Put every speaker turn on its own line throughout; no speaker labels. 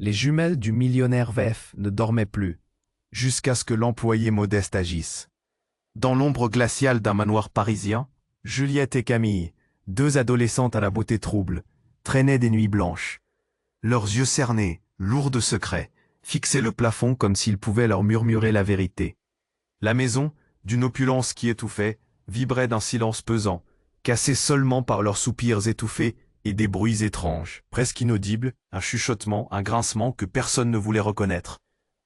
Les jumelles du millionnaire VF ne dormaient plus, jusqu'à ce que l'employé Modeste agisse. Dans l'ombre glaciale d'un manoir parisien, Juliette et Camille, deux adolescentes à la beauté trouble, traînaient des nuits blanches. Leurs yeux cernés, lourds de secrets, fixaient le plafond comme s'ils pouvaient leur murmurer la vérité. La maison, d'une opulence qui étouffait, vibrait d'un silence pesant, cassé seulement par leurs soupirs étouffés et des bruits étranges, presque inaudibles, un chuchotement, un grincement que personne ne voulait reconnaître.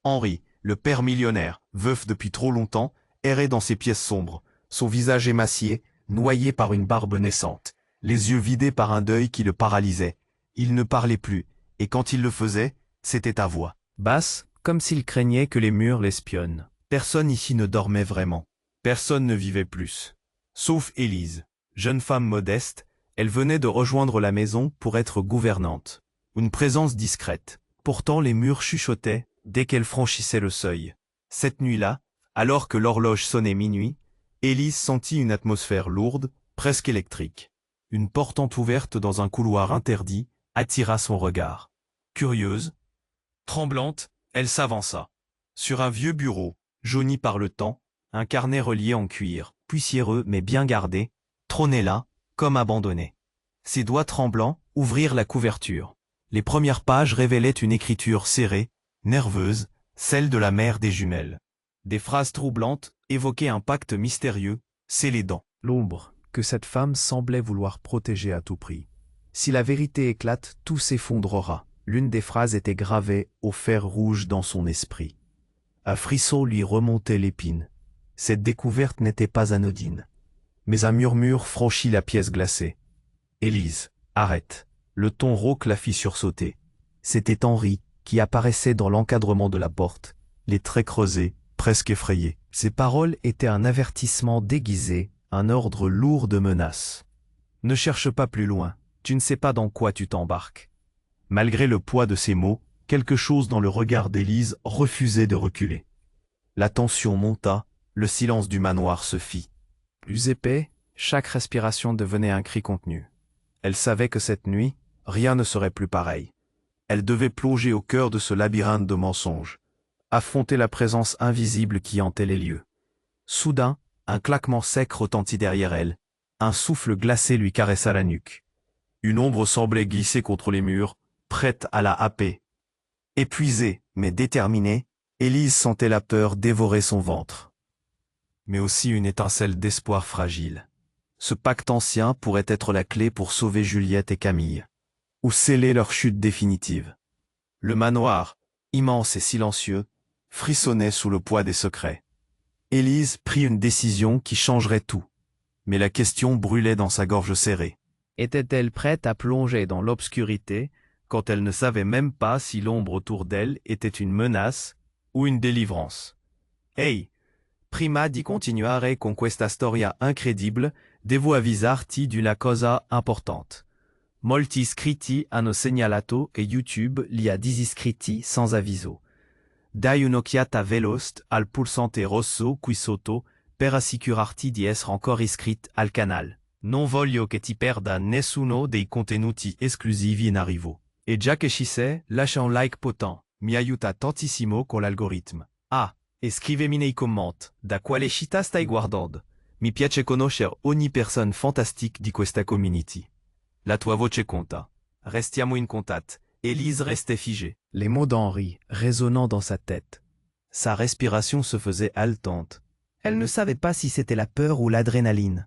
Henri, le père millionnaire, veuf depuis trop longtemps, errait dans ses pièces sombres, son visage émacié, noyé par une barbe naissante, les yeux vidés par un deuil qui le paralysait. Il ne parlait plus, et quand il le faisait, c'était à voix basse, comme s'il craignait que les murs l'espionnent. Personne ici ne dormait vraiment. Personne ne vivait plus. Sauf Élise, jeune femme modeste, elle venait de rejoindre la maison pour être gouvernante. Une présence discrète. Pourtant les murs chuchotaient dès qu'elle franchissait le seuil. Cette nuit-là, alors que l'horloge sonnait minuit, Élise sentit une atmosphère lourde, presque électrique. Une porte entrouverte dans un couloir interdit attira son regard. Curieuse, tremblante, elle s'avança. Sur un vieux bureau, jauni par le temps, un carnet relié en cuir, poussiéreux mais bien gardé, trônait là, comme abandonné. Ses doigts tremblants ouvrirent la couverture. Les premières pages révélaient une écriture serrée, nerveuse, celle de la mère des jumelles. Des phrases troublantes évoquaient un pacte mystérieux, scellé dans l'ombre, que cette femme semblait vouloir protéger à tout prix. Si la vérité éclate, tout s'effondrera. L'une des phrases était gravée au fer rouge dans son esprit. Un frisson lui remontait l'épine. Cette découverte n'était pas anodine. Mais un murmure franchit la pièce glacée. « Élise, arrête !» Le ton rauque la fit sursauter. C'était Henri qui apparaissait dans l'encadrement de la porte, les traits creusés, presque effrayés. Ses paroles étaient un avertissement déguisé, un ordre lourd de menaces. « Ne cherche pas plus loin, tu ne sais pas dans quoi tu t'embarques. » Malgré le poids de ces mots, quelque chose dans le regard d'Élise refusait de reculer. La tension monta, le silence du manoir se fit. Plus épais, chaque respiration devenait un cri contenu. Elle savait que cette nuit, rien ne serait plus pareil. Elle devait plonger au cœur de ce labyrinthe de mensonges, affronter la présence invisible qui hantait les lieux. Soudain, un claquement sec retentit derrière elle. Un souffle glacé lui caressa la nuque. Une ombre semblait glisser contre les murs, prête à la happer. Épuisée, mais déterminée, Élise sentait la peur dévorer son ventre. Mais aussi une étincelle d'espoir fragile. Ce pacte ancien pourrait être la clé pour sauver Juliette et Camille, ou sceller leur chute définitive. Le manoir, immense et silencieux, frissonnait sous le poids des secrets. Élise prit une décision qui changerait tout, mais la question brûlait dans sa gorge serrée. Était-elle prête à plonger dans l'obscurité quand elle ne savait même pas si l'ombre autour d'elle était une menace ou une délivrance? Hey! Prima di continuare con questa storia incredibile, devo avvisarti d'una cosa importante. Molti iscritti hanno segnalato che YouTube li ha disiscritti sans avviso. Dai un'occhiata veloce al pulsante rosso qui sotto per assicurarti di essere ancora iscrit al canale. Non voglio che ti perda nessuno dei contenuti esclusivi in arrivo. E già che ci sei, lascia un like potent, mi aiuta tantissimo con l'algoritmo. Ah! E scrivimi nei commenti, da quale città stai guardando. Mi piace conoscere ogni persona fantastique di questa community. La tua voce conta. Restiamo in contact. Élise restait figée. Les mots d'Henri résonnant dans sa tête. Sa respiration se faisait haletante. Elle ne savait pas si c'était la peur ou l'adrénaline.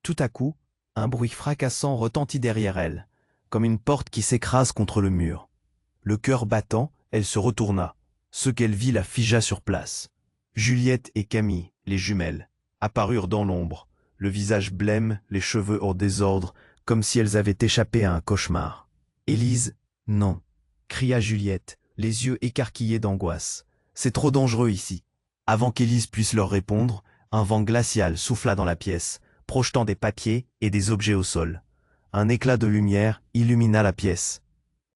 Tout à coup, un bruit fracassant retentit derrière elle, comme une porte qui s'écrase contre le mur. Le cœur battant, elle se retourna. Ce qu'elle vit la figea sur place. Juliette et Camille, les jumelles, apparurent dans l'ombre, le visage blême, les cheveux hors désordre, comme si elles avaient échappé à un cauchemar. « Élise, non !» cria Juliette, les yeux écarquillés d'angoisse. « C'est trop dangereux ici. » Avant qu'Élise puisse leur répondre, un vent glacial souffla dans la pièce, projetant des papiers et des objets au sol. Un éclat de lumière illumina la pièce.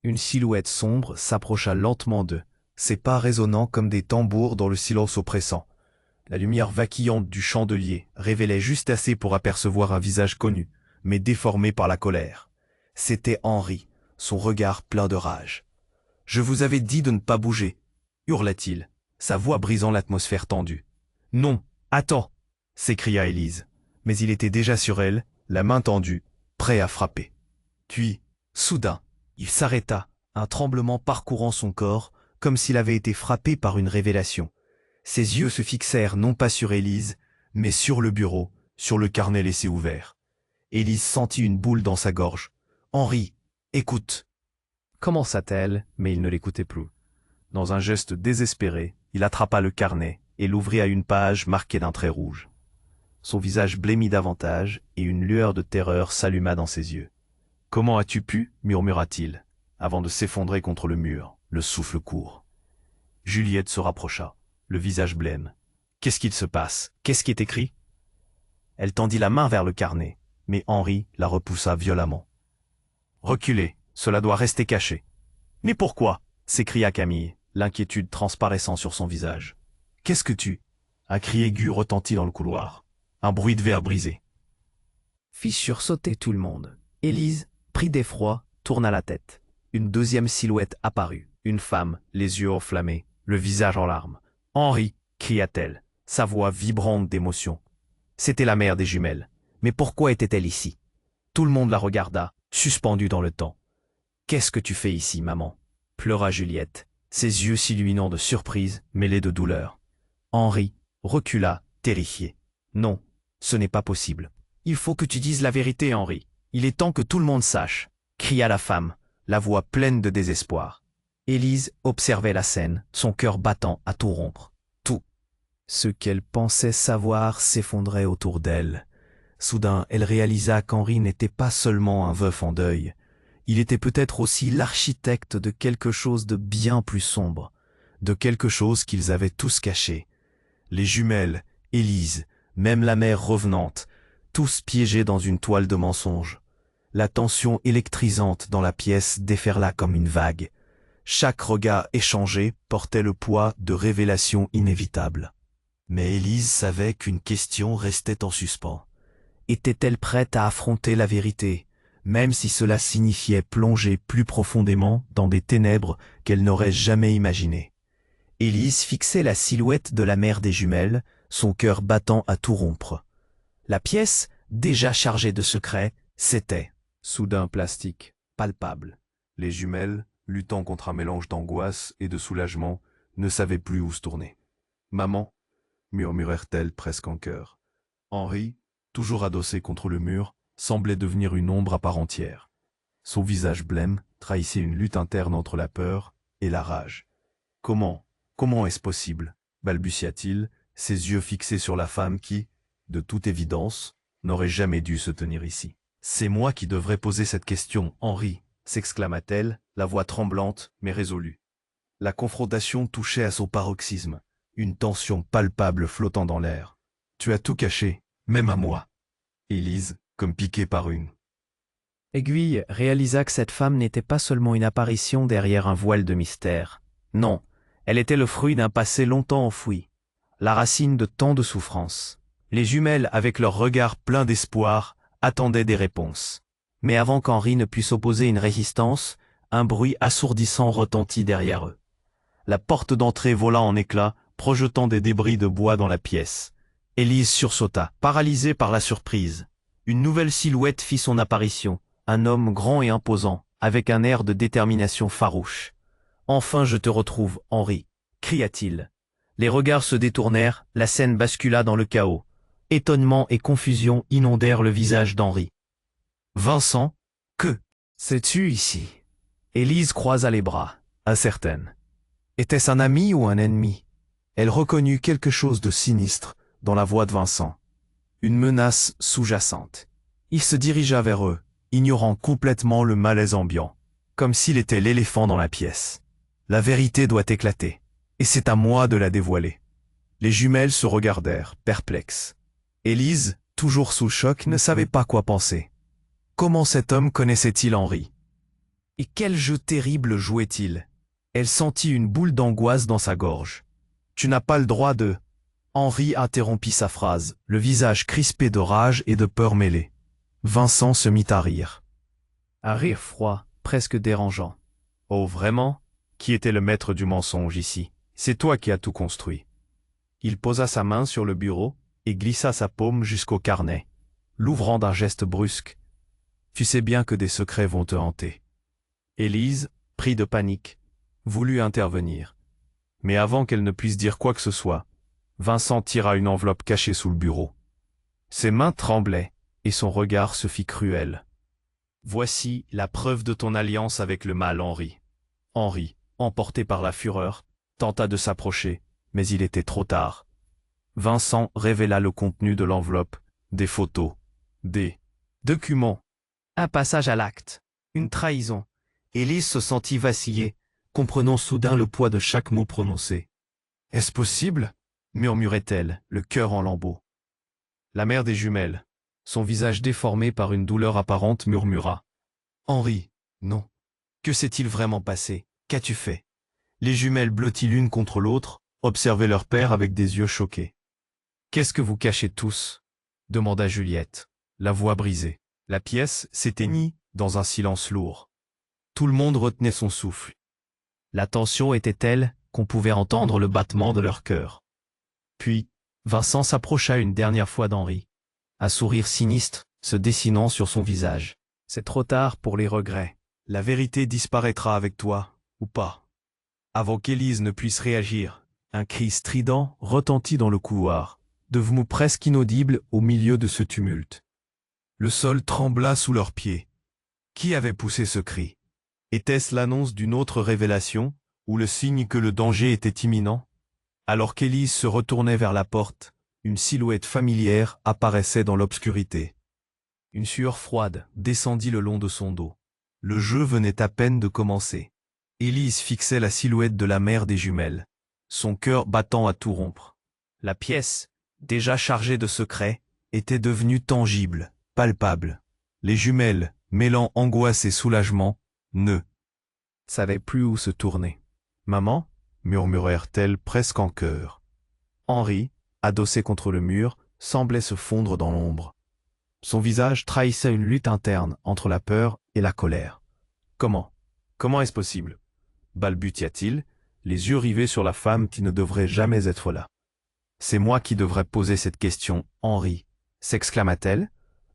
Une silhouette sombre s'approcha lentement d'eux, ses pas résonnant comme des tambours dans le silence oppressant. La lumière vacillante du chandelier révélait juste assez pour apercevoir un visage connu, mais déformé par la colère. C'était Henri, son regard plein de rage. Je vous avais dit de ne pas bouger, hurla-t-il, sa voix brisant l'atmosphère tendue. Non, attends, s'écria Élise. Mais il était déjà sur elle, la main tendue, prêt à frapper. Puis, soudain, il s'arrêta, un tremblement parcourant son corps, comme s'il avait été frappé par une révélation. Ses yeux se fixèrent non pas sur Élise, mais sur le bureau, sur le carnet laissé ouvert. Élise sentit une boule dans sa gorge. « Henri, écoute !» Commença-t-elle, mais il ne l'écoutait plus. Dans un geste désespéré, il attrapa le carnet et l'ouvrit à une page marquée d'un trait rouge. Son visage blêmit davantage et une lueur de terreur s'alluma dans ses yeux. « Comment as-tu pu » murmura-t-il, avant de s'effondrer contre le mur, le souffle court. Juliette se rapprocha, le visage blême. « Qu'est-ce qu'il se passe? Qu'est-ce qui est écrit ?» Elle tendit la main vers le carnet, mais Henri la repoussa violemment. « Reculez, cela doit rester caché. »« Mais pourquoi ?» s'écria Camille, l'inquiétude transparaissant sur son visage. « Qu'est-ce que tu » Un cri aigu retentit dans le couloir. Un bruit de verre brisé. Fit sursauter tout le monde. Élise, pris d'effroi, tourna la tête. Une deuxième silhouette apparut. Une femme, les yeux enflammés, le visage en larmes. « Henri !» cria-t-elle, sa voix vibrante d'émotion. C'était la mère des jumelles. Mais pourquoi était-elle ici? Tout le monde la regarda, suspendue dans le temps. « Qu'est-ce que tu fais ici, maman ?» pleura Juliette, ses yeux s'illuminant de surprise mêlés de douleur. Henri recula, terrifié. « Non, ce n'est pas possible. Il faut que tu dises la vérité, Henri. Il est temps que tout le monde sache, » cria la femme, la voix pleine de désespoir. Élise observait la scène, son cœur battant à tout rompre. Tout ce qu'elle pensait savoir s'effondrait autour d'elle. Soudain, elle réalisa qu'Henri n'était pas seulement un veuf en deuil. Il était peut-être aussi l'architecte de quelque chose de bien plus sombre, de quelque chose qu'ils avaient tous caché. Les jumelles, Élise, même la mère revenante, tous piégés dans une toile de mensonges. La tension électrisante dans la pièce déferla comme une vague. Chaque regard échangé portait le poids de révélations inévitables. Mais Élise savait qu'une question restait en suspens. Était-elle prête à affronter la vérité, même si cela signifiait plonger plus profondément dans des ténèbres qu'elle n'aurait jamais imaginées? Élise fixait la silhouette de la mère des jumelles, son cœur battant à tout rompre. La pièce, déjà chargée de secrets, s'était, soudain plastique, palpable. Les jumelles, luttant contre un mélange d'angoisse et de soulagement, ne savaient plus où se tourner. « Maman » murmurèrent-elles presque en chœur. Henri, toujours adossé contre le mur, semblait devenir une ombre à part entière. Son visage blême trahissait une lutte interne entre la peur et la rage. « Comment est-ce possible ?» balbutia-t-il, ses yeux fixés sur la femme qui, de toute évidence, n'aurait jamais dû se tenir ici. « C'est moi qui devrais poser cette question, Henri !» s'exclama-t-elle, la voix tremblante mais résolue. La confrontation touchait à son paroxysme, une tension palpable flottant dans l'air. « Tu as tout caché, même à moi !» Élise, comme piquée par une aiguille, réalisa que cette femme n'était pas seulement une apparition derrière un voile de mystère. Non, elle était le fruit d'un passé longtemps enfoui, la racine de tant de souffrances. Les jumelles, avec leurs regards pleins d'espoir, attendaient des réponses. Mais avant qu'Henri ne puisse opposer une résistance, un bruit assourdissant retentit derrière eux. La porte d'entrée vola en éclats, projetant des débris de bois dans la pièce. Élise sursauta, paralysée par la surprise. Une nouvelle silhouette fit son apparition, un homme grand et imposant, avec un air de détermination farouche. « Enfin je te retrouve, Henri !» cria-t-il. Les regards se détournèrent, la scène bascula dans le chaos. Étonnement et confusion inondèrent le visage d'Henri. « Vincent, que sais-tu ici ?» Élise croisa les bras, incertaine. Était-ce un ami ou un ennemi? Elle reconnut quelque chose de sinistre dans la voix de Vincent. Une menace sous-jacente. Il se dirigea vers eux, ignorant complètement le malaise ambiant, comme s'il était l'éléphant dans la pièce. La vérité doit éclater, et c'est à moi de la dévoiler. Les jumelles se regardèrent, perplexes. Élise, toujours sous le choc, ne savait pas quoi penser. Comment cet homme connaissait-il Henri? Et quel jeu terrible jouait-il? Elle sentit une boule d'angoisse dans sa gorge. « Tu n'as pas le droit de… » Henri interrompit sa phrase, le visage crispé de rage et de peur mêlée. Vincent se mit à rire. Un rire froid, presque dérangeant. « Oh, vraiment ?» Qui était le maître du mensonge ici? C'est toi qui as tout construit. Il posa sa main sur le bureau et glissa sa paume jusqu'au carnet, l'ouvrant d'un geste brusque. Tu sais bien que des secrets vont te hanter. Élise, pris de panique, voulut intervenir. Mais avant qu'elle ne puisse dire quoi que ce soit, Vincent tira une enveloppe cachée sous le bureau. Ses mains tremblaient et son regard se fit cruel. Voici la preuve de ton alliance avec le mal, Henri. Henri, emporté par la fureur, tenta de s'approcher, mais il était trop tard. Vincent révéla le contenu de l'enveloppe, des photos, des documents. Un passage à l'acte, une trahison. Élise se sentit vaciller, comprenant soudain le poids de chaque mot prononcé. « Est-ce possible ?» murmurait-elle, le cœur en lambeaux. La mère des jumelles, son visage déformé par une douleur apparente, murmura. « Henri, non. Que s'est-il vraiment passé? Qu'as-tu fait ?» Les jumelles blotties l'une contre l'autre, observaient leur père avec des yeux choqués. « Qu'est-ce que vous cachez tous ?» demanda Juliette, la voix brisée. La pièce s'éteignit dans un silence lourd. Tout le monde retenait son souffle. La tension était telle qu'on pouvait entendre le battement de leur cœur. Puis, Vincent s'approcha une dernière fois d'Henri, un sourire sinistre se dessinant sur son visage. « C'est trop tard pour les regrets. La vérité disparaîtra avec toi, ou pas. » Avant qu'Élise ne puisse réagir, un cri strident retentit dans le couloir, devenu presque inaudible au milieu de ce tumulte. Le sol trembla sous leurs pieds. Qui avait poussé ce cri? Était-ce l'annonce d'une autre révélation, ou le signe que le danger était imminent? Alors qu'Élise se retournait vers la porte, une silhouette familière apparaissait dans l'obscurité. Une sueur froide descendit le long de son dos. Le jeu venait à peine de commencer. Élise fixait la silhouette de la mère des jumelles, son cœur battant à tout rompre. La pièce, déjà chargée de secrets, était devenue tangible, palpable. Les jumelles, mêlant angoisse et soulagement, ne savaient plus où se tourner. « Maman ?» murmurèrent-elles presque en chœur. Henri, adossé contre le mur, semblait se fondre dans l'ombre. Son visage trahissait une lutte interne entre la peur et la colère. « Comment est-ce possible ?» balbutia-t-il, les yeux rivés sur la femme qui ne devrait jamais être là. « C'est moi qui devrais poser cette question, Henri » s'exclama-t-elle,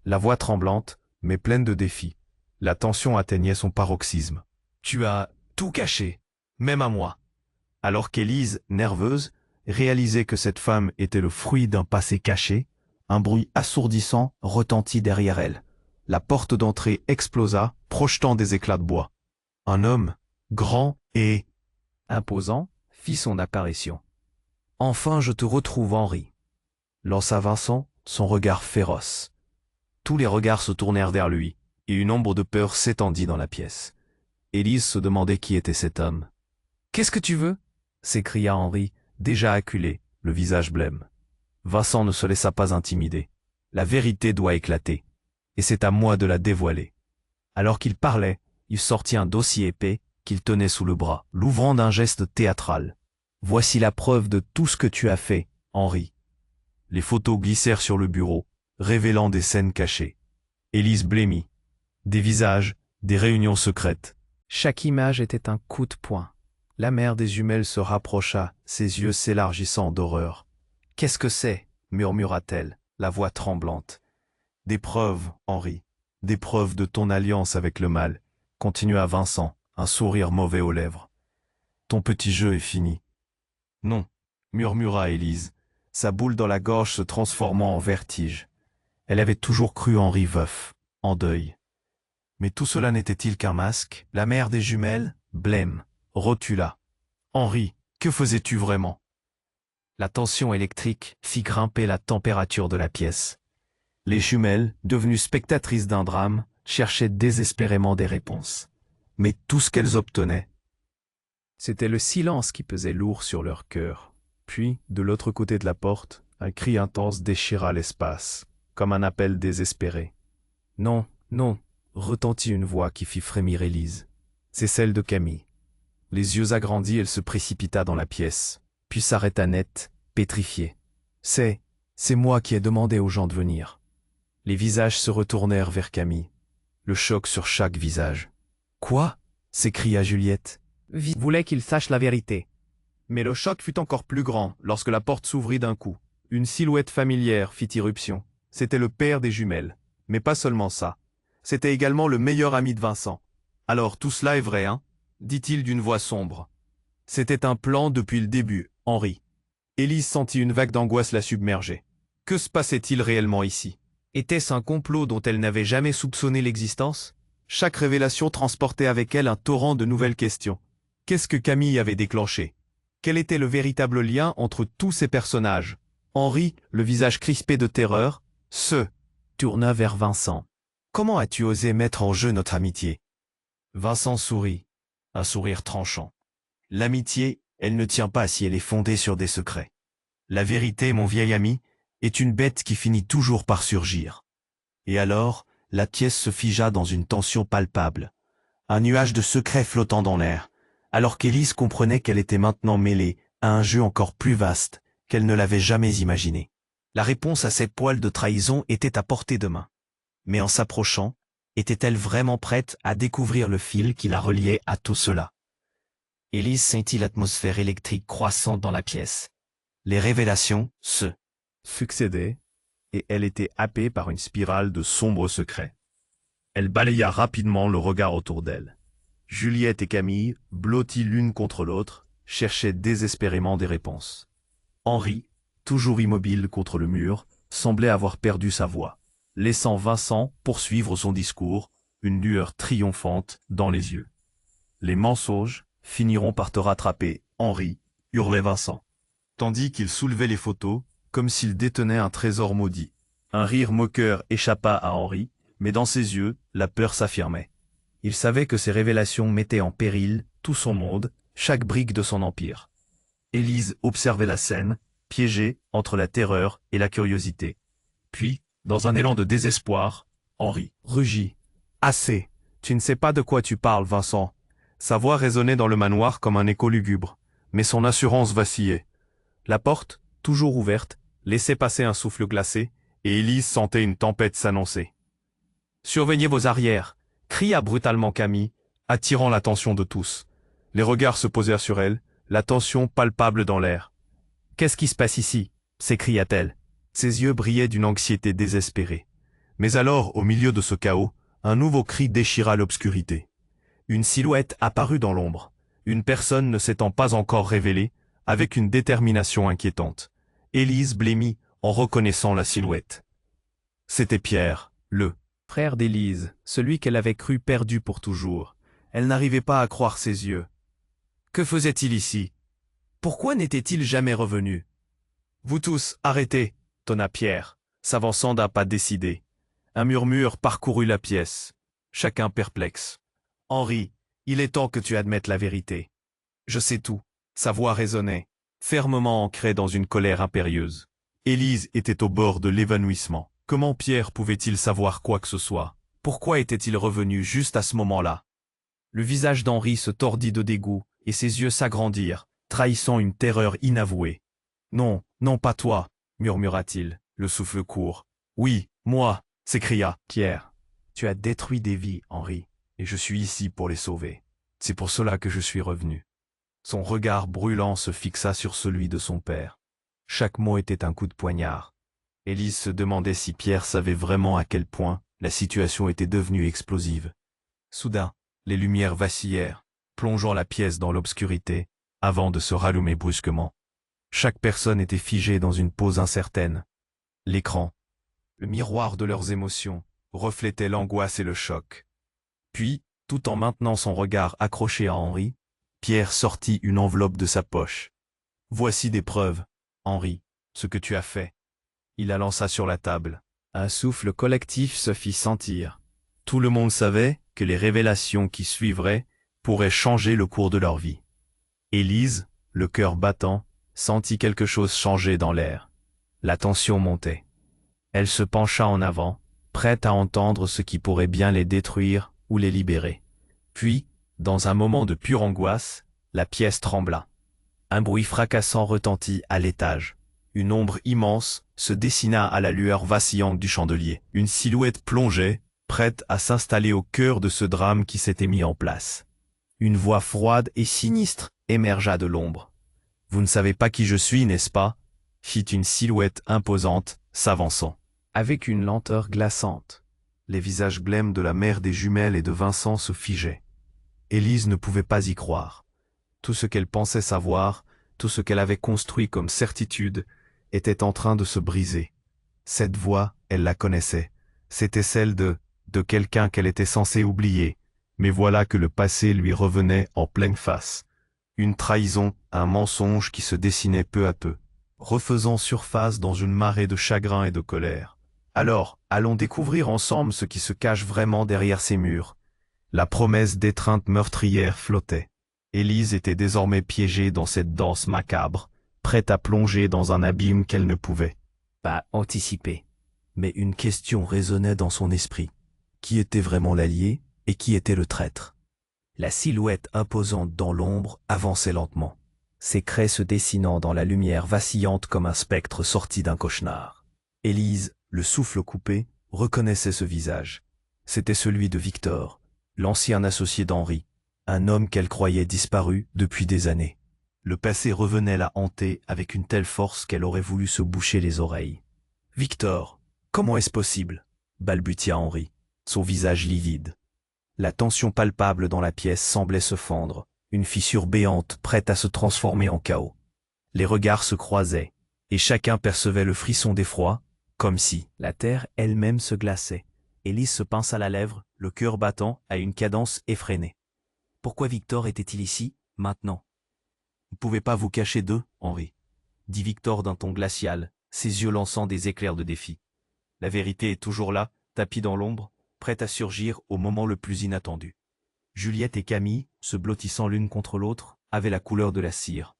la voix tremblante, mais pleine de défis. La tension atteignait son paroxysme. « Tu as tout caché, même à moi. » Alors qu'Élise, nerveuse, réalisait que cette femme était le fruit d'un passé caché, un bruit assourdissant retentit derrière elle. La porte d'entrée explosa, projetant des éclats de bois. Un homme, grand et imposant, fit son apparition. « Enfin je te retrouve, Henri !» lança Vincent, son regard féroce. Tous les regards se tournèrent vers lui, et une ombre de peur s'étendit dans la pièce. Élise se demandait qui était cet homme. « Qu'est-ce que tu veux ?» s'écria Henri, déjà acculé, le visage blême. Vincent ne se laissa pas intimider. La vérité doit éclater, et c'est à moi de la dévoiler. Alors qu'il parlait, il sortit un dossier épais qu'il tenait sous le bras, l'ouvrant d'un geste théâtral. « Voici la preuve de tout ce que tu as fait, Henri. » Les photos glissèrent sur le bureau, révélant des scènes cachées. Élise blêmit. Des visages, des réunions secrètes. Chaque image était un coup de poing. La mère des jumelles se rapprocha, ses yeux s'élargissant d'horreur. « Qu'est-ce que c'est ?» murmura-t-elle, la voix tremblante. « Des preuves, Henri, des preuves de ton alliance avec le mal, » continua Vincent, un sourire mauvais aux lèvres. « Ton petit jeu est fini. »« Non, » murmura Élise, sa boule dans la gorge se transformant en vertige. Elle avait toujours cru Henri veuf, en deuil. Mais tout cela n'était-il qu'un masque? La mère des jumelles, blême, rotula. « Henri, que faisais-tu vraiment ?» La tension électrique fit grimper la température de la pièce. Les jumelles, devenues spectatrices d'un drame, cherchaient désespérément des réponses. Mais tout ce qu'elles obtenaient, c'était le silence qui pesait lourd sur leur cœur. Puis, de l'autre côté de la porte, un cri intense déchira l'espace, comme un appel désespéré. « Non, non !» retentit une voix qui fit frémir Élise. C'est celle de Camille. Les yeux agrandis, elle se précipita dans la pièce, puis s'arrêta net, pétrifiée. « C'est moi qui ai demandé aux gens de venir. » Les visages se retournèrent vers Camille, le choc sur chaque visage. « Quoi ?» s'écria Juliette. voulait qu'il sache la vérité. Mais le choc fut encore plus grand lorsque la porte s'ouvrit d'un coup. Une silhouette familière fit irruption. C'était le père des jumelles. Mais pas seulement ça. C'était également le meilleur ami de Vincent. Alors tout cela est vrai, hein? Dit-il d'une voix sombre. C'était un plan depuis le début, Henri. Élise sentit une vague d'angoisse la submerger. Que se passait-il réellement ici? Était-ce un complot dont elle n'avait jamais soupçonné l'existence? Chaque révélation transportait avec elle un torrent de nouvelles questions. Qu'est-ce que Camille avait déclenché? Quel était le véritable lien entre tous ces personnages? Henri, le visage crispé de terreur, se tourna vers Vincent. Comment as-tu osé mettre en jeu notre amitié? Vincent sourit, un sourire tranchant. L'amitié, elle ne tient pas si elle est fondée sur des secrets. La vérité, mon vieil ami, est une bête qui finit toujours par surgir. Et alors, la pièce se figea dans une tension palpable. Un nuage de secrets flottant dans l'air, alors qu'Élise comprenait qu'elle était maintenant mêlée à un jeu encore plus vaste qu'elle ne l'avait jamais imaginé. La réponse à ses poils de trahison était à portée de main. Mais en s'approchant, était-elle vraiment prête à découvrir le fil qui la reliait à tout cela? Élise sentit l'atmosphère électrique croissante dans la pièce. Les révélations se succédaient, et elle était happée par une spirale de sombres secrets. Elle balaya rapidement le regard autour d'elle. Juliette et Camille, blotties l'une contre l'autre, cherchaient désespérément des réponses. Henri, toujours immobile contre le mur, semblait avoir perdu sa voix, laissant Vincent poursuivre son discours, une lueur triomphante dans les yeux. Les mensonges finiront par te rattraper, Henri, hurlait Vincent, tandis qu'il soulevait les photos, comme s'il détenait un trésor maudit. Un rire moqueur échappa à Henri, mais dans ses yeux, la peur s'affirmait. Il savait que ces révélations mettaient en péril tout son monde, chaque brique de son empire. Élise observait la scène, piégée entre la terreur et la curiosité. Puis, dans un élan de désespoir, Henri rugit. « Assez! Tu ne sais pas de quoi tu parles, Vincent. » Sa voix résonnait dans le manoir comme un écho lugubre, mais son assurance vacillait. La porte, toujours ouverte, laissait passer un souffle glacé, et Élise sentait une tempête s'annoncer. « Surveillez vos arrières !» cria brutalement Camille, attirant l'attention de tous. Les regards se posèrent sur elle, la tension palpable dans l'air. « Qu'est-ce qui se passe ici ?» s'écria-t-elle. Ses yeux brillaient d'une anxiété désespérée. Mais alors, au milieu de ce chaos, un nouveau cri déchira l'obscurité. Une silhouette apparut dans l'ombre, une personne ne s'étant pas encore révélée, avec une détermination inquiétante. Élise blêmit en reconnaissant la silhouette. C'était Pierre, le frère d'Élise, celui qu'elle avait cru perdu pour toujours. Elle n'arrivait pas à croire ses yeux. Que faisait-il ici? Pourquoi n'était-il jamais revenu? Vous tous, arrêtez, tonna Pierre, s'avançant d'un pas décidé. Un murmure parcourut la pièce, chacun perplexe. Henri, il est temps que tu admettes la vérité. Je sais tout. Sa voix résonnait, fermement ancrée dans une colère impérieuse. Élise était au bord de l'évanouissement. Comment Pierre pouvait-il savoir quoi que ce soit? Pourquoi était-il revenu juste à ce moment-là? Le visage d'Henri se tordit de dégoût, et ses yeux s'agrandirent, trahissant une terreur inavouée. « Non, non pas toi !» murmura-t-il, le souffle court. « Oui, moi !» s'écria Pierre. « Tu as détruit des vies, Henri, et je suis ici pour les sauver. C'est pour cela que je suis revenu. » Son regard brûlant se fixa sur celui de son père. Chaque mot était un coup de poignard. Élise se demandait si Pierre savait vraiment à quel point la situation était devenue explosive. Soudain, les lumières vacillèrent, plongeant la pièce dans l'obscurité, avant de se rallumer brusquement. Chaque personne était figée dans une pose incertaine. L'écran, le miroir de leurs émotions, reflétait l'angoisse et le choc. Puis, tout en maintenant son regard accroché à Henri, Pierre sortit une enveloppe de sa poche. « Voici des preuves, Henri, ce que tu as fait. » Il la lança sur la table. Un souffle collectif se fit sentir. Tout le monde savait que les révélations qui suivraient pourraient changer le cours de leur vie. Élise, le cœur battant, sentit quelque chose changer dans l'air. La tension montait. Elle se pencha en avant, prête à entendre ce qui pourrait bien les détruire ou les libérer. Puis, dans un moment de pure angoisse, la pièce trembla. Un bruit fracassant retentit à l'étage. Une ombre immense se dessina à la lueur vacillante du chandelier. Une silhouette plongeait, prête à s'installer au cœur de ce drame qui s'était mis en place. Une voix froide et sinistre émergea de l'ombre. « Vous ne savez pas qui je suis, n'est-ce pas ?» fit une silhouette imposante, s'avançant. Avec une lenteur glaçante, les visages blêmes de la mère des jumelles et de Vincent se figeaient. Élise ne pouvait pas y croire. Tout ce qu'elle pensait savoir, tout ce qu'elle avait construit comme certitude, était en train de se briser. Cette voix, elle la connaissait. C'était celle de quelqu'un qu'elle était censée oublier. Mais voilà que le passé lui revenait en pleine face. Une trahison, un mensonge qui se dessinait peu à peu, refaisant surface dans une marée de chagrin et de colère. Alors, allons découvrir ensemble ce qui se cache vraiment derrière ces murs. La promesse d'étreinte meurtrière flottait. Élise était désormais piégée dans cette danse macabre, prête à plonger dans un abîme qu'elle ne pouvait pas anticiper. Mais une question résonnait dans son esprit. Qui était vraiment l'allié et qui était le traître? La silhouette imposante dans l'ombre avançait lentement, ses craies se dessinant dans la lumière vacillante comme un spectre sorti d'un cauchemar. Élise, le souffle coupé, reconnaissait ce visage. C'était celui de Victor, l'ancien associé d'Henri, un homme qu'elle croyait disparu depuis des années. Le passé revenait la hanter avec une telle force qu'elle aurait voulu se boucher les oreilles. « Victor, comment est-ce possible ?» balbutia Henri, son visage livide. La tension palpable dans la pièce semblait se fendre, une fissure béante prête à se transformer en chaos. Les regards se croisaient, et chacun percevait le frisson d'effroi, comme si la terre elle-même se glaçait. Élise se pinça la lèvre, le cœur battant à une cadence effrénée. Pourquoi Victor était-il ici, maintenant? Vous ne pouvez pas vous cacher d'eux, Henri, dit Victor d'un ton glacial, ses yeux lançant des éclairs de défi. La vérité est toujours là, tapie dans l'ombre, prête à surgir au moment le plus inattendu. Juliette et Camille, se blottissant l'une contre l'autre, avaient la couleur de la cire.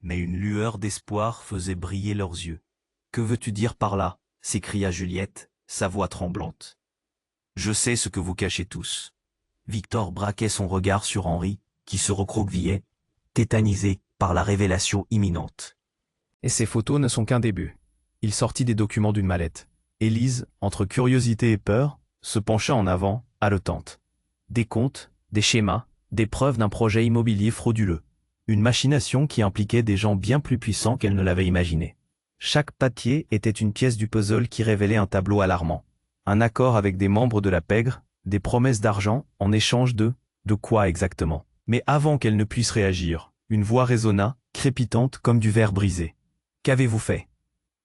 Mais une lueur d'espoir faisait briller leurs yeux. « Que veux-tu dire par là ?» s'écria Juliette, sa voix tremblante. « Je sais ce que vous cachez tous. » Victor braquait son regard sur Henri, qui se recroquevillait, tétanisé par la révélation imminente. Et ces photos ne sont qu'un début. Il sortit des documents d'une mallette. Élise, entre curiosité et peur, se pencha en avant, haletante. Des comptes, des schémas, des preuves d'un projet immobilier frauduleux. Une machination qui impliquait des gens bien plus puissants qu'elle ne l'avait imaginé. Chaque papier était une pièce du puzzle qui révélait un tableau alarmant. Un accord avec des membres de la pègre, des promesses d'argent en échange de quoi exactement? Mais avant qu'elle ne puisse réagir, une voix résonna, crépitante comme du verre brisé. « Qu'avez-vous fait ?»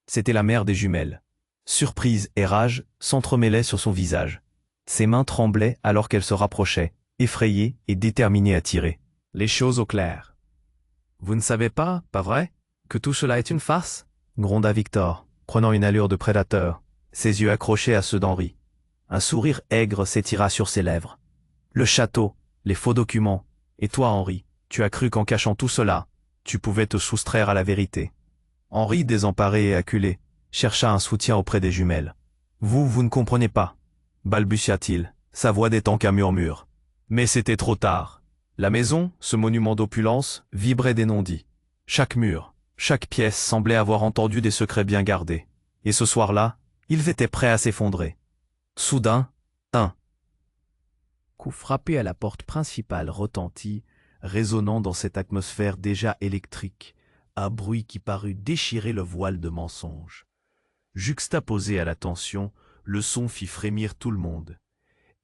C'était la mère des jumelles. Surprise et rage s'entremêlaient sur son visage. Ses mains tremblaient alors qu'elle se rapprochait, effrayée et déterminée à tirer. Les choses au clair. « Vous ne savez pas vrai, que tout cela est une farce ?» gronda Victor, prenant une allure de prédateur, ses yeux accrochés à ceux d'Henri. Un sourire aigre s'étira sur ses lèvres. « Le château, les faux documents, et toi Henri, tu as cru qu'en cachant tout cela, tu pouvais te soustraire à la vérité. » Henri, désemparé et acculé, chercha un soutien auprès des jumelles. « Vous ne comprenez pas, » balbutia-t-il, sa voix n'étant qu'un murmure. Mais c'était trop tard. La maison, ce monument d'opulence, vibrait des non-dits. Chaque mur, chaque pièce semblait avoir entendu des secrets bien gardés. Et ce soir-là, ils étaient prêts à s'effondrer. Soudain, un coup frappé à la porte principale retentit, résonnant dans cette atmosphère déjà électrique, un bruit qui parut déchirer le voile de mensonge. Juxtaposé à la tension, le son fit frémir tout le monde.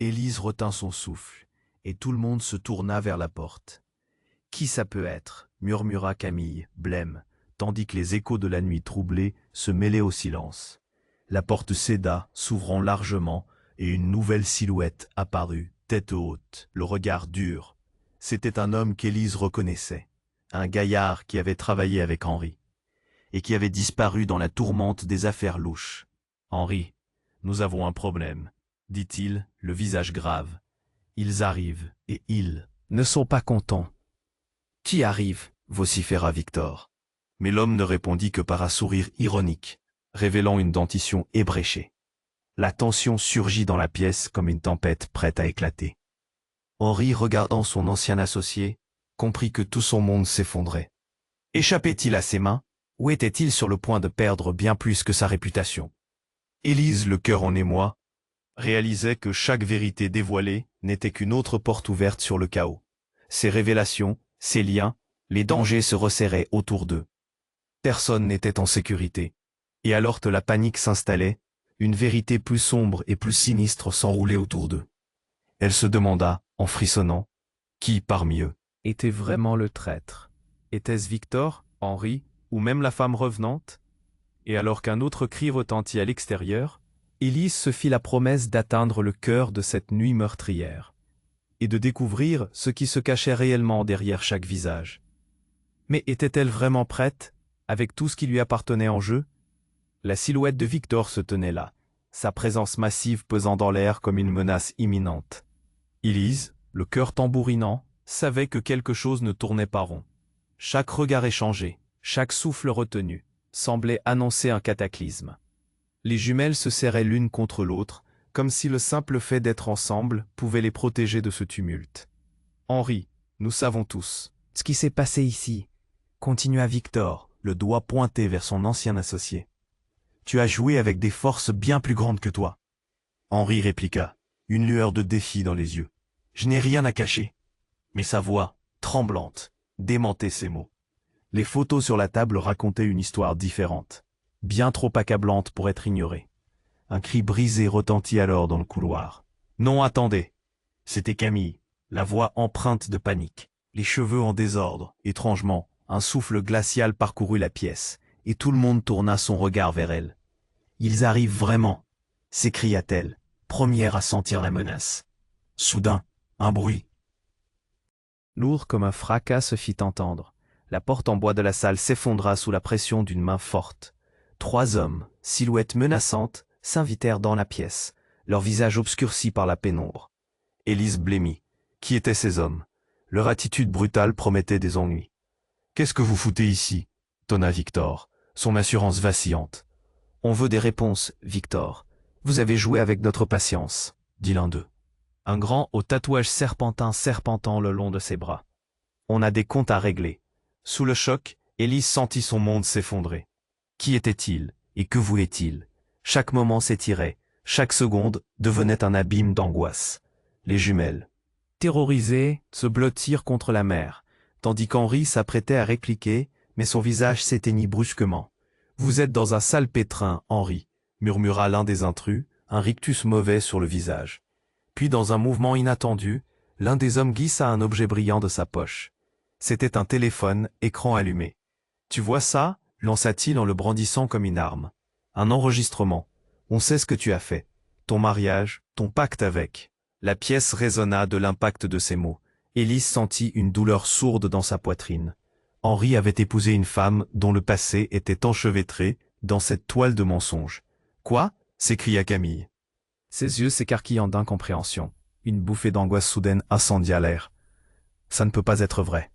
Élise retint son souffle, et tout le monde se tourna vers la porte. « Qui ça peut être ?» murmura Camille, blême, tandis que les échos de la nuit troublée se mêlaient au silence. La porte céda, s'ouvrant largement, et une nouvelle silhouette apparut, tête haute, le regard dur. C'était un homme qu'Élise reconnaissait, un gaillard qui avait travaillé avec Henri, et qui avait disparu dans la tourmente des affaires louches. « Henri, nous avons un problème, » dit-il, le visage grave. « Ils arrivent, et ils ne sont pas contents. »« Qui arrive ?» vociféra Victor. Mais l'homme ne répondit que par un sourire ironique, révélant une dentition ébréchée. La tension surgit dans la pièce comme une tempête prête à éclater. Henri, regardant son ancien associé, comprit que tout son monde s'effondrait. Échappait-il à ses mains, ou était-il sur le point de perdre bien plus que sa réputation? Élise, le cœur en émoi, réalisait que chaque vérité dévoilée n'était qu'une autre porte ouverte sur le chaos. Ces révélations, ces liens, les dangers se resserraient autour d'eux. Personne n'était en sécurité. Et alors que la panique s'installait, une vérité plus sombre et plus sinistre s'enroulait autour d'eux. Elle se demanda, en frissonnant, qui parmi eux était vraiment le traître? Était-ce Victor, Henri, ou même la femme revenante? Et alors qu'un autre cri retentit à l'extérieur, Élise se fit la promesse d'atteindre le cœur de cette nuit meurtrière, et de découvrir ce qui se cachait réellement derrière chaque visage. Mais était-elle vraiment prête, avec tout ce qui lui appartenait en jeu? La silhouette de Victor se tenait là, sa présence massive pesant dans l'air comme une menace imminente. Élise, le cœur tambourinant, savait que quelque chose ne tournait pas rond. Chaque regard échangé, chaque souffle retenu, semblait annoncer un cataclysme. Les jumelles se serraient l'une contre l'autre, comme si le simple fait d'être ensemble pouvait les protéger de ce tumulte. Henri, nous savons tous ce qui s'est passé ici, continua Victor, le doigt pointé vers son ancien associé. Tu as joué avec des forces bien plus grandes que toi. Henri répliqua, une lueur de défi dans les yeux. Je n'ai rien à cacher. Mais sa voix, tremblante, démentait ces mots. Les photos sur la table racontaient une histoire différente, bien trop accablante pour être ignorée. Un cri brisé retentit alors dans le couloir. Non, attendez. C'était Camille, la voix empreinte de panique, les cheveux en désordre. Étrangement, un souffle glacial parcourut la pièce, et tout le monde tourna son regard vers elle. Ils arrivent vraiment, s'écria-t-elle, première à sentir la menace. Soudain, un bruit lourd comme un fracas se fit entendre. La porte en bois de la salle s'effondra sous la pression d'une main forte. 3 hommes, silhouettes menaçantes, s'invitèrent dans la pièce, leurs visages obscurcis par la pénombre. Élise blêmit. Qui étaient ces hommes? Leur attitude brutale promettait des ennuis. « Qu'est-ce que vous foutez ici ?» tonna Victor, son assurance vacillante. « On veut des réponses, Victor. Vous avez joué avec notre patience, » dit l'un d'eux. Un grand au tatouage serpentant le long de ses bras. On a des comptes à régler. Sous le choc, Élise sentit son monde s'effondrer. Qui était-il et que voulait-il? Chaque moment s'étirait, chaque seconde devenait un abîme d'angoisse. Les jumelles, terrorisées, se blottirent contre la mer, tandis qu'Henri s'apprêtait à répliquer, mais son visage s'éteignit brusquement. « Vous êtes dans un sale pétrin, Henri », murmura l'un des intrus, un rictus mauvais sur le visage. Puis dans un mouvement inattendu, l'un des hommes glissa un objet brillant de sa poche. C'était un téléphone, écran allumé. « Tu vois ça ?» lança-t-il en le brandissant comme une arme. « Un enregistrement. On sait ce que tu as fait. Ton mariage, ton pacte avec. » La pièce résonna de l'impact de ces mots. Élise sentit une douleur sourde dans sa poitrine. Henri avait épousé une femme dont le passé était enchevêtré dans cette toile de mensonges. « Quoi ?» s'écria Camille. Ses yeux s'écarquillant d'incompréhension. Une bouffée d'angoisse soudaine incendia l'air. « Ça ne peut pas être vrai. »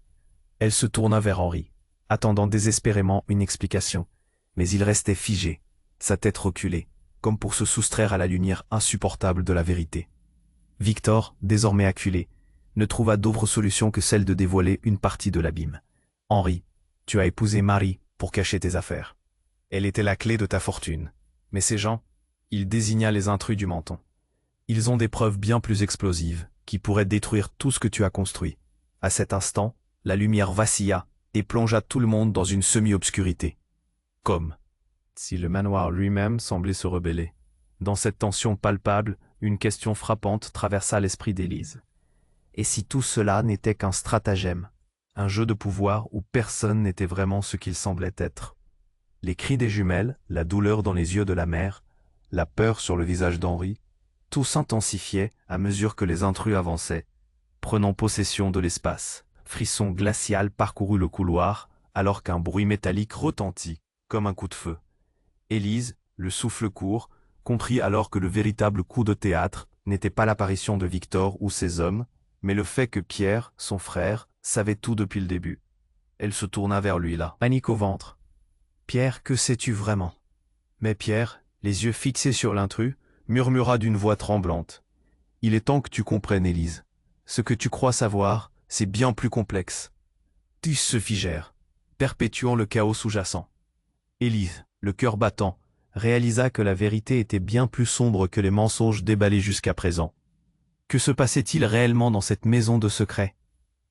Elle se tourna vers Henri, attendant désespérément une explication. Mais il restait figé, sa tête reculée, comme pour se soustraire à la lumière insupportable de la vérité. Victor, désormais acculé, ne trouva d'autre solution que celle de dévoiler une partie de l'abîme. « Henri, tu as épousé Marie pour cacher tes affaires. Elle était la clé de ta fortune. Mais ces gens, il désigna les intrus du menton. Ils ont des preuves bien plus explosives, qui pourraient détruire tout ce que tu as construit. » À cet instant, la lumière vacilla et plongea tout le monde dans une semi-obscurité. Comme si le manoir lui-même semblait se rebeller. Dans cette tension palpable, une question frappante traversa l'esprit d'Élise. Et si tout cela n'était qu'un stratagème, un jeu de pouvoir où personne n'était vraiment ce qu'il semblait être? Les cris des jumelles, la douleur dans les yeux de la mère, la peur sur le visage d'Henri, tout s'intensifiait à mesure que les intrus avançaient, prenant possession de l'espace. Frisson glacial parcourut le couloir, alors qu'un bruit métallique retentit, comme un coup de feu. Élise, le souffle court, comprit alors que le véritable coup de théâtre n'était pas l'apparition de Victor ou ses hommes, mais le fait que Pierre, son frère, savait tout depuis le début. Elle se tourna vers lui là, panique au ventre. « Pierre, que sais-tu vraiment ?» Mais Pierre, les yeux fixés sur l'intrus, murmura d'une voix tremblante. « Il est temps que tu comprennes, Élise. Ce que tu crois savoir, c'est bien plus complexe. » Tous se figèrent, perpétuant le chaos sous-jacent. Élise, le cœur battant, réalisa que la vérité était bien plus sombre que les mensonges déballés jusqu'à présent. Que se passait-il réellement dans cette maison de secret?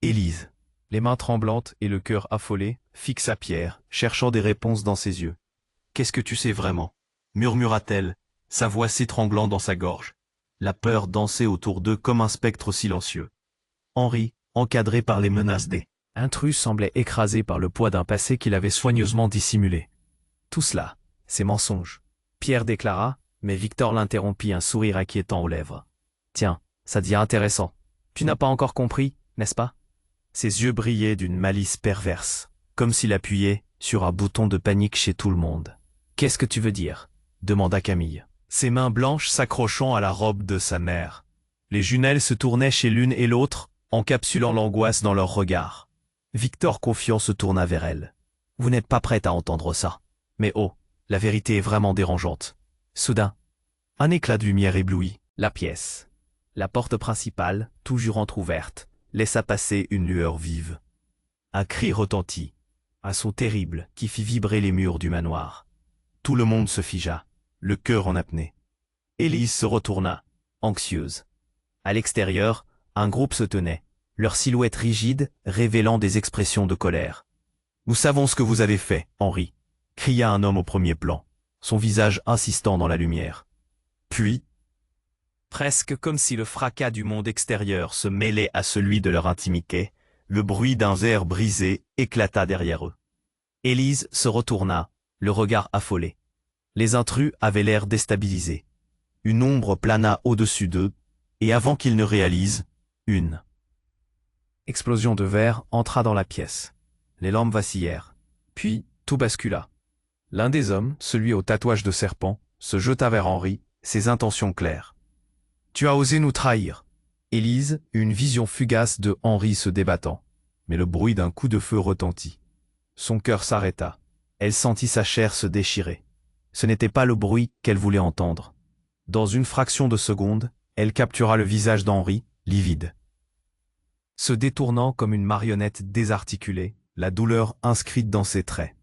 Élise, les mains tremblantes et le cœur affolé, fixa Pierre, cherchant des réponses dans ses yeux. « Qu'est-ce que tu sais vraiment ?» murmura-t-elle, sa voix s'étranglant dans sa gorge. La peur dansait autour d'eux comme un spectre silencieux. Henri, encadré par les menaces des intrus, semblait écrasé par le poids d'un passé qu'il avait soigneusement dissimulé. « Tout cela, c'est mensonge. » Pierre déclara, mais Victor l'interrompit, un sourire inquiétant aux lèvres. « Tiens, ça devient intéressant. Tu n'as pas encore compris, n'est-ce pas ?» Ses yeux brillaient d'une malice perverse, comme s'il appuyait sur un bouton de panique chez tout le monde. « Qu'est-ce que tu veux dire ?» demanda Camille, ses mains blanches s'accrochant à la robe de sa mère. Les jumelles se tournaient chez l'une et l'autre, encapsulant l'angoisse dans leurs regards. Victor, confiant, se tourna vers elle. « Vous n'êtes pas prête à entendre ça. Mais oh, la vérité est vraiment dérangeante. » Soudain, un éclat de lumière éblouit la pièce. La porte principale, toujours entr'ouverte, laissa passer une lueur vive. Un cri retentit, un son terrible qui fit vibrer les murs du manoir. Tout le monde se figea, le cœur en apnée. Élise se retourna, anxieuse. À l'extérieur, un groupe se tenait, leurs silhouettes rigides révélant des expressions de colère. « Nous savons ce que vous avez fait, Henri !» cria un homme au premier plan, son visage insistant dans la lumière. Puis, presque comme si le fracas du monde extérieur se mêlait à celui de leur intimité, le bruit d'un verre brisé éclata derrière eux. Élise se retourna, le regard affolé. Les intrus avaient l'air déstabilisés. Une ombre plana au-dessus d'eux, et avant qu'ils ne réalisent, une explosion de verre entra dans la pièce. Les lampes vacillèrent. Puis, tout bascula. L'un des hommes, celui au tatouage de serpent, se jeta vers Henri, ses intentions claires. « Tu as osé nous trahir !» Élise eut une vision fugace de Henri se débattant, mais le bruit d'un coup de feu retentit. Son cœur s'arrêta. Elle sentit sa chair se déchirer. Ce n'était pas le bruit qu'elle voulait entendre. Dans une fraction de seconde, elle captura le visage d'Henri, livide. Se détournant comme une marionnette désarticulée, la douleur inscrite dans ses traits.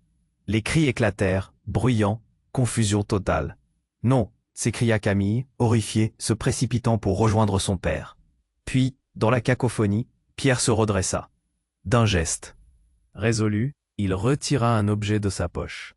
Les cris éclatèrent, bruyants, confusion totale. « Non !» s'écria Camille, horrifiée, se précipitant pour rejoindre son père. Puis, dans la cacophonie, Pierre se redressa. D'un geste résolu, il retira un objet de sa poche.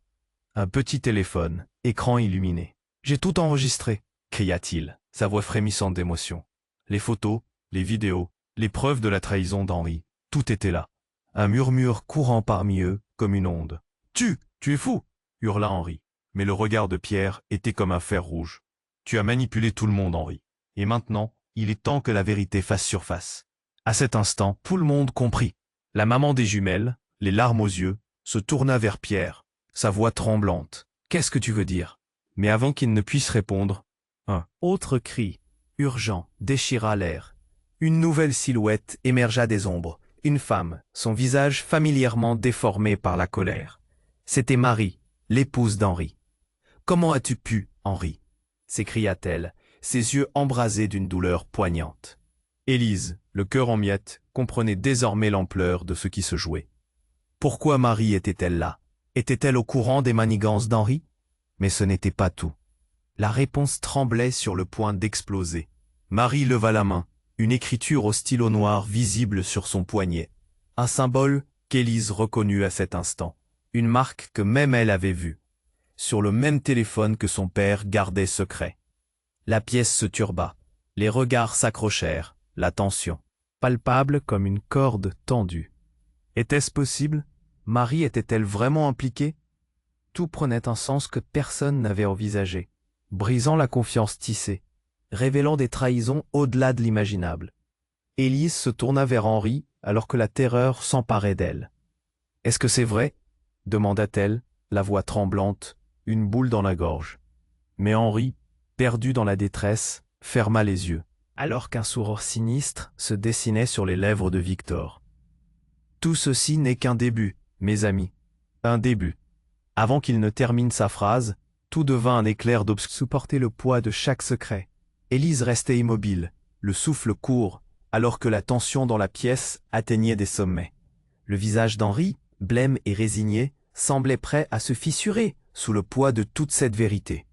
Un petit téléphone, écran illuminé. « J'ai tout enregistré !» cria-t-il, sa voix frémissante d'émotion. Les photos, les vidéos, les preuves de la trahison d'Henri, tout était là. Un murmure courant parmi eux, comme une onde. « Tu es fou !» hurla Henri. Mais le regard de Pierre était comme un fer rouge. « Tu as manipulé tout le monde, Henri. Et maintenant, il est temps que la vérité fasse surface. » À cet instant, tout le monde comprit. La maman des jumelles, les larmes aux yeux, se tourna vers Pierre, sa voix tremblante. « Qu'est-ce que tu veux dire ?» Mais avant qu'il ne puisse répondre, un autre cri, urgent, déchira l'air. Une nouvelle silhouette émergea des ombres. Une femme, son visage familièrement déformé par la colère. C'était Marie, l'épouse d'Henri. « Comment as-tu pu, Henri ?» s'écria-t-elle, ses yeux embrasés d'une douleur poignante. Élise, le cœur en miettes, comprenait désormais l'ampleur de ce qui se jouait. Pourquoi Marie était-elle là? Était-elle au courant des manigances d'Henri? Mais ce n'était pas tout. La réponse tremblait sur le point d'exploser. Marie leva la main, une écriture au stylo noir visible sur son poignet. Un symbole qu'Élise reconnut à cet instant. Une marque que même elle avait vue. Sur le même téléphone que son père gardait secret. La pièce se turba. Les regards s'accrochèrent. La tension, palpable comme une corde tendue. Était-ce possible? Marie était-elle vraiment impliquée? Tout prenait un sens que personne n'avait envisagé, brisant la confiance tissée, révélant des trahisons au-delà de l'imaginable. Élise se tourna vers Henri alors que la terreur s'emparait d'elle. « Est-ce que c'est vrai ?» demanda-t-elle, la voix tremblante, une boule dans la gorge. Mais Henri, perdu dans la détresse, ferma les yeux, alors qu'un sourire sinistre se dessinait sur les lèvres de Victor. « Tout ceci n'est qu'un début, mes amis, un début. » Avant qu'il ne termine sa phrase, tout devint un éclair d'obscurité. Supporter le poids de chaque secret. Élise restait immobile, le souffle court, alors que la tension dans la pièce atteignait des sommets. Le visage d'Henri, blême et résigné, semblait prêt à se fissurer sous le poids de toute cette vérité.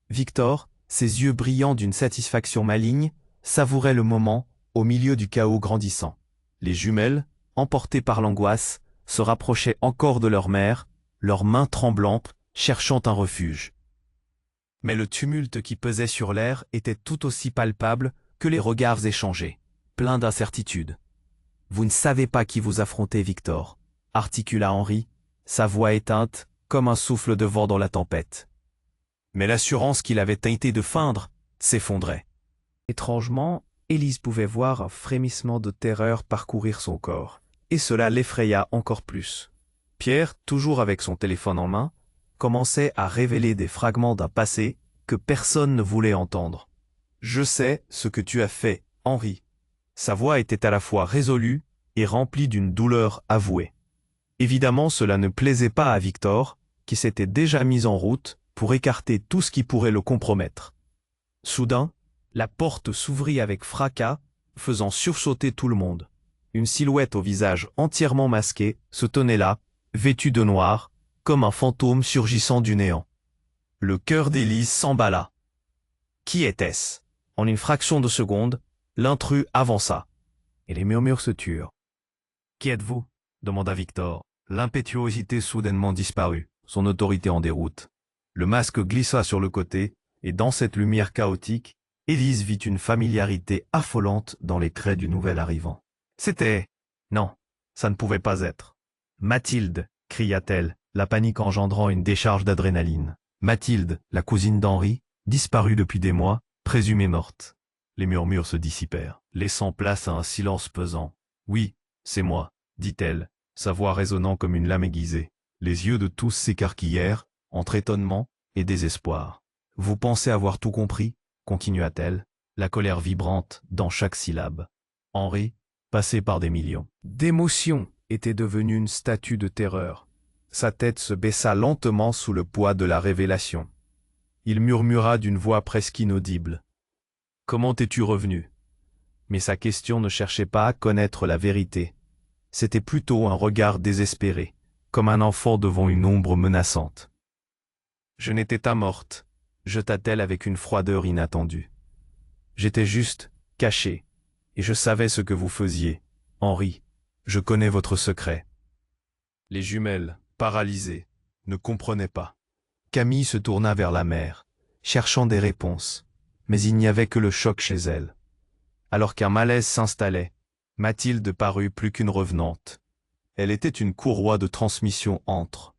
Victor, ses yeux brillants d'une satisfaction maligne, savourait le moment au milieu du chaos grandissant. Les jumelles, emportés par l'angoisse, se rapprochaient encore de leur mère, leurs mains tremblantes, cherchant un refuge. Mais le tumulte qui pesait sur l'air était tout aussi palpable que les regards échangés, pleins d'incertitude. « Vous ne savez pas qui vous affrontez, Victor », articula Henri, sa voix éteinte comme un souffle de vent dans la tempête. Mais l'assurance qu'il avait teinté de feindre s'effondrait. Étrangement, Élise pouvait voir un frémissement de terreur parcourir son corps, et cela l'effraya encore plus. Pierre, toujours avec son téléphone en main, commençait à révéler des fragments d'un passé que personne ne voulait entendre. « Je sais ce que tu as fait, Henri. » Sa voix était à la fois résolue et remplie d'une douleur avouée. Évidemment, cela ne plaisait pas à Victor, qui s'était déjà mis en route pour écarter tout ce qui pourrait le compromettre. Soudain, la porte s'ouvrit avec fracas, faisant sursauter tout le monde. Une silhouette au visage entièrement masqué se tenait là, vêtue de noir, comme un fantôme surgissant du néant. Le cœur d'Élise s'emballa. Qui était-ce? En une fraction de seconde, l'intrus avança, et les murmures se turent. « Qui êtes-vous » demanda Victor. L'impétuosité soudainement disparut, son autorité en déroute. Le masque glissa sur le côté, et dans cette lumière chaotique, Élise vit une familiarité affolante dans les traits du nouvel arrivant. C'était... Non, ça ne pouvait pas être. « Mathilde » cria-t-elle, la panique engendrant une décharge d'adrénaline. Mathilde, la cousine d'Henri, disparue depuis des mois, présumée morte. Les murmures se dissipèrent, laissant place à un silence pesant. « Oui, c'est moi, » dit-elle, sa voix résonnant comme une lame aiguisée. Les yeux de tous s'écarquillèrent, entre étonnement et désespoir. « Vous pensez avoir tout compris ?» continua-t-elle, la colère vibrante dans chaque syllabe. Henri, passé par des millions d'émotions, était devenu une statue de terreur. Sa tête se baissa lentement sous le poids de la révélation. Il murmura d'une voix presque inaudible. « Comment es-tu revenu ?» Mais sa question ne cherchait pas à connaître la vérité. C'était plutôt un regard désespéré, comme un enfant devant une ombre menaçante. « Je n'étais pas morte », jeta-t-elle avec une froideur inattendue. « J'étais juste caché, et je savais ce que vous faisiez. Henri, je connais votre secret. » Les jumelles, paralysées, ne comprenaient pas. Camille se tourna vers la mère, cherchant des réponses, mais il n'y avait que le choc chez elle. Alors qu'un malaise s'installait, Mathilde parut plus qu'une revenante. Elle était une courroie de transmission entre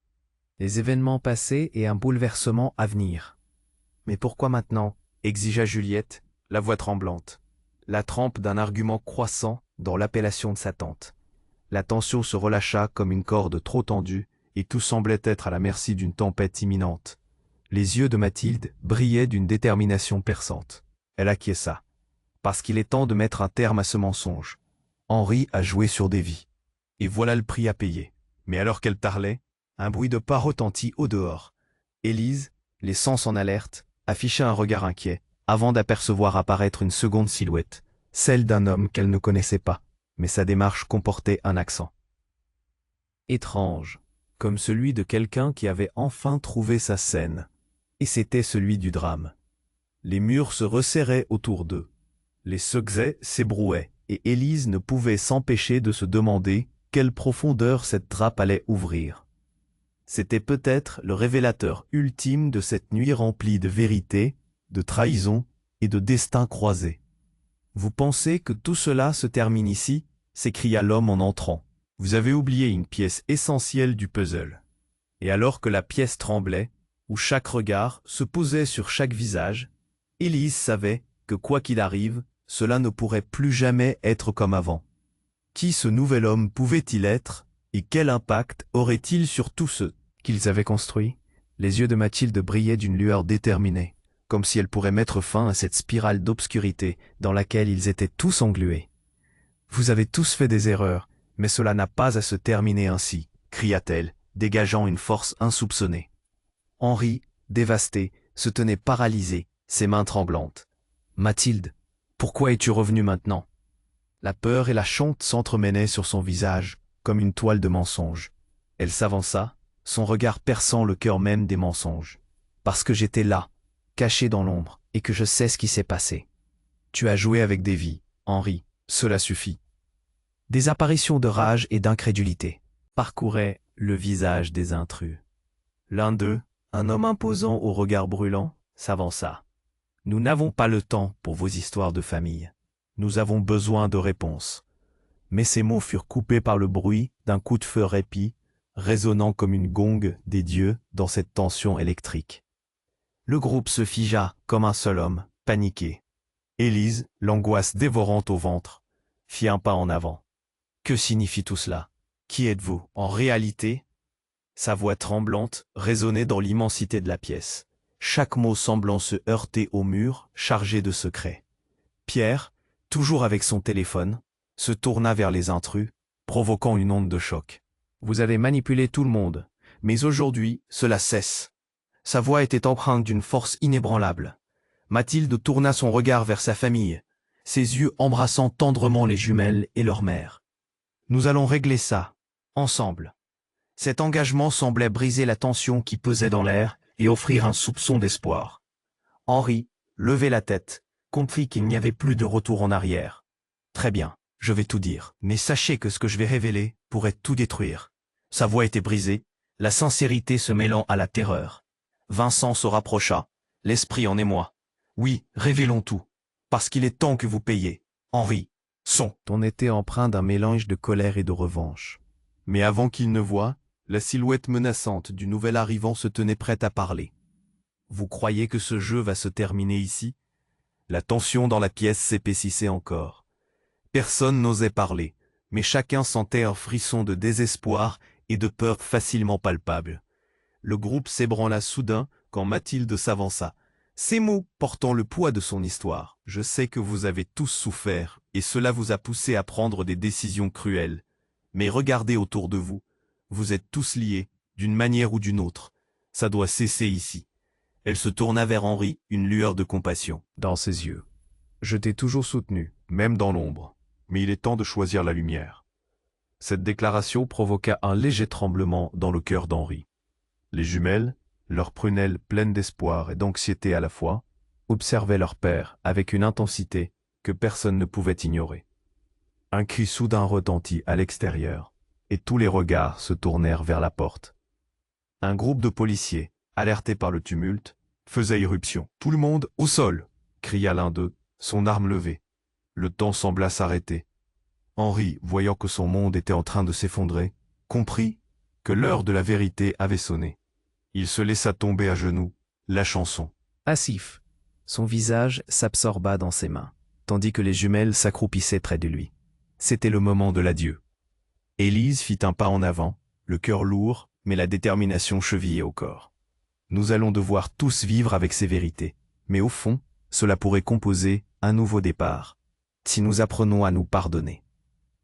les événements passés et un bouleversement à venir. « Mais pourquoi maintenant ?» exigea Juliette, la voix tremblante, la trempe d'un argument croissant dans l'appellation de sa tante. La tension se relâcha comme une corde trop tendue, et tout semblait être à la merci d'une tempête imminente. Les yeux de Mathilde brillaient d'une détermination perçante. Elle acquiesça. Parce qu'il est temps de mettre un terme à ce mensonge. Henri a joué sur des vies. Et voilà le prix à payer. Mais alors qu'elle parlait, un bruit de pas retentit au dehors. Élise, les sens en alerte, afficha un regard inquiet, avant d'apercevoir apparaître une seconde silhouette, celle d'un homme qu'elle ne connaissait pas, mais sa démarche comportait un accent étrange, comme celui de quelqu'un qui avait enfin trouvé sa scène. Et c'était celui du drame. Les murs se resserraient autour d'eux. Les secrets s'ébrouaient, et Élise ne pouvait s'empêcher de se demander quelle profondeur cette trappe allait ouvrir. C'était peut-être le révélateur ultime de cette nuit remplie de vérité, de trahison et de destins croisés. « Vous pensez que tout cela se termine ici ?» s'écria l'homme en entrant. « Vous avez oublié une pièce essentielle du puzzle. » Et alors que la pièce tremblait, où chaque regard se posait sur chaque visage, Élise savait que quoi qu'il arrive, cela ne pourrait plus jamais être comme avant. Qui ce nouvel homme pouvait-il être, et quel impact aurait-il sur tous ceux qu'ils avaient construits? Les yeux de Mathilde brillaient d'une lueur déterminée, comme si elle pourrait mettre fin à cette spirale d'obscurité dans laquelle ils étaient tous englués. « Vous avez tous fait des erreurs, mais cela n'a pas à se terminer ainsi, » cria-t-elle, dégageant une force insoupçonnée. Henri, dévasté, se tenait paralysé, ses mains tremblantes. « Mathilde, pourquoi es-tu revenue maintenant ?» La peur et la honte s'entremêlaient sur son visage, comme une toile de mensonges. Elle s'avança, son regard perçant le cœur même des mensonges. « Parce que j'étais là, caché dans l'ombre, et que je sais ce qui s'est passé. Tu as joué avec des vies, Henri, cela suffit. » Des apparitions de rage et d'incrédulité parcouraient le visage des intrus. L'un d'eux, un homme imposant au regard brûlant, s'avança. « Nous n'avons pas le temps pour vos histoires de famille. Nous avons besoin de réponses. » Mais ces mots furent coupés par le bruit d'un coup de feu répit, résonnant comme une gongue des dieux dans cette tension électrique. Le groupe se figea comme un seul homme, paniqué. Élise, l'angoisse dévorante au ventre, fit un pas en avant. « Que signifie tout cela? Qui êtes-vous, en réalité ?» Sa voix tremblante résonnait dans l'immensité de la pièce, chaque mot semblant se heurter au mur chargé de secrets. Pierre, toujours avec son téléphone, se tourna vers les intrus, provoquant une onde de choc. « Vous avez manipulé tout le monde, mais aujourd'hui, cela cesse. » Sa voix était empreinte d'une force inébranlable. Mathilde tourna son regard vers sa famille, ses yeux embrassant tendrement les jumelles et leur mère. « Nous allons régler ça, ensemble. » Cet engagement semblait briser la tension qui pesait dans l'air et offrir un soupçon d'espoir. Henri, levait la tête, comprit qu'il n'y avait plus de retour en arrière. « Très bien, je vais tout dire, mais sachez que ce que je vais révéler pourrait tout détruire. » Sa voix était brisée, la sincérité se mêlant à la terreur. Vincent se rapprocha, l'esprit en émoi. « Oui, révélons tout, parce qu'il est temps que vous payiez. Henri, son ton était empreint d'un mélange de colère et de revanche. Mais avant qu'il ne voie, la silhouette menaçante du nouvel arrivant se tenait prête à parler. « Vous croyez que ce jeu va se terminer ici ?» La tension dans la pièce s'épaississait encore. Personne n'osait parler, mais chacun sentait un frisson de désespoir et de peur facilement palpable. Le groupe s'ébranla soudain quand Mathilde s'avança. Ces mots portant le poids de son histoire. « Je sais que vous avez tous souffert, et cela vous a poussé à prendre des décisions cruelles. Mais regardez autour de vous. Vous êtes tous liés, d'une manière ou d'une autre. Ça doit cesser ici. » Elle se tourna vers Henri, une lueur de compassion dans ses yeux. « Je t'ai toujours soutenu, même dans l'ombre. Mais il est temps de choisir la lumière. » Cette déclaration provoqua un léger tremblement dans le cœur d'Henri. Les jumelles, leurs prunelles pleines d'espoir et d'anxiété à la fois, observaient leur père avec une intensité que personne ne pouvait ignorer. Un cri soudain retentit à l'extérieur, et tous les regards se tournèrent vers la porte. Un groupe de policiers, alertés par le tumulte, faisait irruption. « Tout le monde au sol !» cria l'un d'eux, son arme levée. Le temps sembla s'arrêter. Henri, voyant que son monde était en train de s'effondrer, comprit que l'heure de la vérité avait sonné. Il se laissa tomber à genoux, lâchant son passif. Son visage s'absorba dans ses mains, tandis que les jumelles s'accroupissaient près de lui. C'était le moment de l'adieu. Élise fit un pas en avant, le cœur lourd, mais la détermination chevillée au corps. Nous allons devoir tous vivre avec ces vérités, mais au fond, cela pourrait composer un nouveau départ, si nous apprenons à nous pardonner.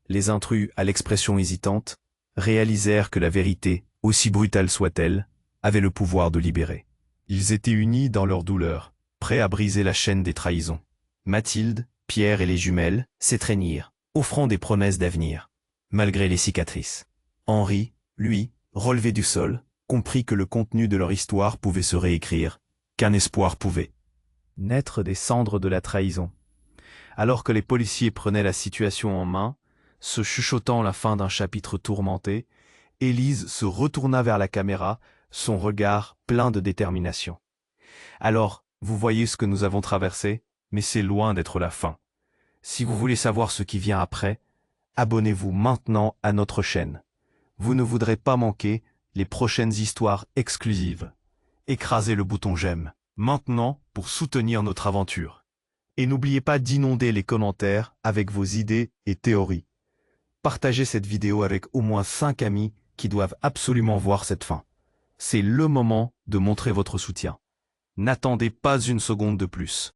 Les intrus, à l'expression hésitante, réalisèrent que la vérité, aussi brutale soit-elle, avait le pouvoir de libérer. Ils étaient unis dans leur douleur, prêts à briser la chaîne des trahisons. Mathilde, Pierre et les jumelles s'étreignirent, offrant des promesses d'avenir, malgré les cicatrices. Henri, lui, relevé du sol, comprit que le contenu de leur histoire pouvait se réécrire, qu'un espoir pouvait naître des cendres de la trahison. Alors que les policiers prenaient la situation en main, se chuchotant la fin d'un chapitre tourmenté, Élise se retourna vers la caméra, son regard plein de détermination. « Alors, vous voyez ce que nous avons traversé, mais c'est loin d'être la fin. Si vous voulez savoir ce qui vient après, abonnez-vous maintenant à notre chaîne. Vous ne voudrez pas manquer les prochaines histoires exclusives. Écrasez le bouton j'aime maintenant pour soutenir notre aventure. Et n'oubliez pas d'inonder les commentaires avec vos idées et théories. Partagez cette vidéo avec au moins 5 amis qui doivent absolument voir cette fin. C'est le moment de montrer votre soutien. N'attendez pas une seconde de plus.